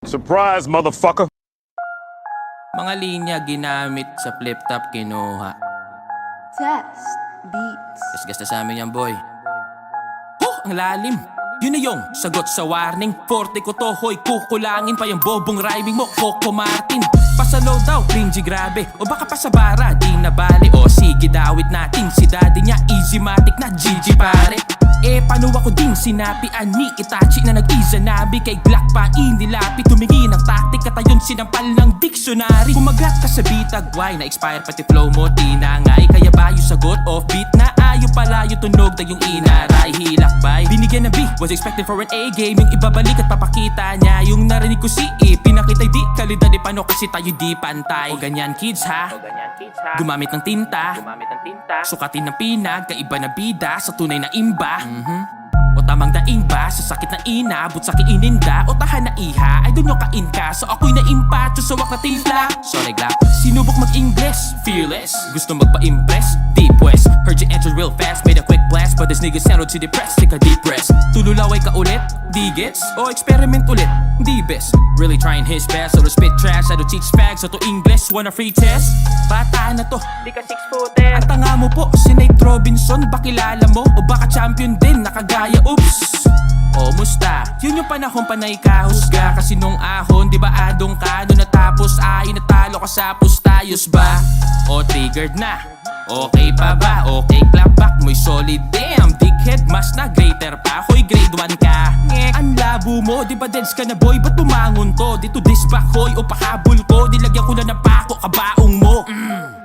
Surprise, motherfucker! Mga linya ginamit sa flip-top kinuha. Test beats. Gasgas na sa amin yan, boy. Oh, ang lalim. Yun na yung sagot sa warning. Forte ko to, hoy, kukulangin pa yung bobong rhyming mo, Coco Martin. Pasalaw daw, cringy grabe. O baka pa sa bara, di na bali. O sige, dawit natin. Si daddy niya, easy matic na GG pare. Eh, paano ako din sinapian ni Itachi na nag-izanabi kay Glock pa inilapi. Tumingi ng taktik at ayun sinampal ng dictionary. Kumagat ka sa bitag, why na-expire pati flow mo, tinangay. Kaya ba yung sagot off-beat na ayaw pala yung tunog na yung inaray. Hilakbay, binigyan ng B, was expecting for an A game. Yung ibabalik at papakita niya yung narinig ko si E. Pinakita'y di kalidad, di paano kasi tayo di pantay. O ganyan kids ha, gumamit ng tinta, sukatin ng pinag, kaiba na bida sa tunay na imba. O tamang daing ba sa sakit na ina, but sa kiininda o tahan na iha, ay dun yung kain ka. So ako'y naimpacho sa wak na timpla. Sorry Glock, sinubok mag-Ingles, fearless, gusto magpa-impress, deep west. Heard you entered real fast, made a quick blast, but this nigga sounded too depressed, take a deep rest. Tululaway ka ulit, di gets, o experiment ulit, di best. Really trying his best, so to spit trash, I don't teach fags, so to English, wanna free test? Bata na to, di ka 6-footer. Ang tanga mo po, si Nate Robinson, ba kilala mo? O baka champion din, nakagaya, oops. O musta, yun yung panahon pa na ikahusga. Kasi nung ahon, di ba adong ka? Doon natapos ay natalo ka sa pustayos ba? O triggered na, okay pa ba? Okay clap back mo'y solid, damn dickhead, mas na greater pa. Hoy grade 1 ka, ngek. Ang labo mo, di ba deads ka na boy? Ba't bumangon to? Dito disback hoy o pahabol ko. Dilagyan ko na ng pako, kabaong mo.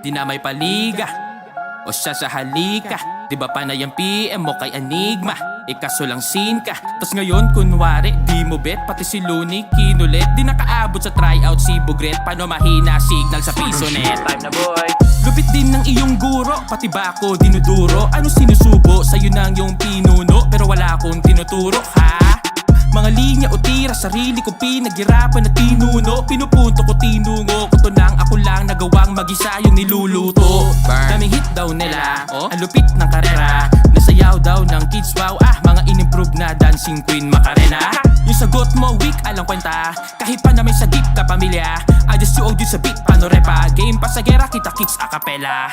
Di na may paliga o siya sa halika. Di ba panay ang PM mo kay Enigma? Ikaso lang scene ka. Tas ngayon kunwari di mo bet. Pati si Looney kinulit. Di nakaabot sa tryout si Bugret. Paano mahina signal sa piso net? Time na boy. Lupit din ng iyong guro, pati ba ako dinuduro? Ano sinusubo? Sa'yo nang yung pinuno, pero wala akong tinuturo ha? Mga linya o tira, sarili ko pinaghirapan na tinuno. Pinupunto ko, tinungo ko to nang ako lang nagawang mag-isa yung niluluto. Daming hit daw nila, ang lupit ng karera. Nasayaw daw ng kids, wow mga in-improve na dancing queen Macarena. Yung sagot mo weak, alang kwenta. Kahit pa na may sagip ka pamilya, I just you sa beat, paano repa? Game pasagera, kita kicks a cappella.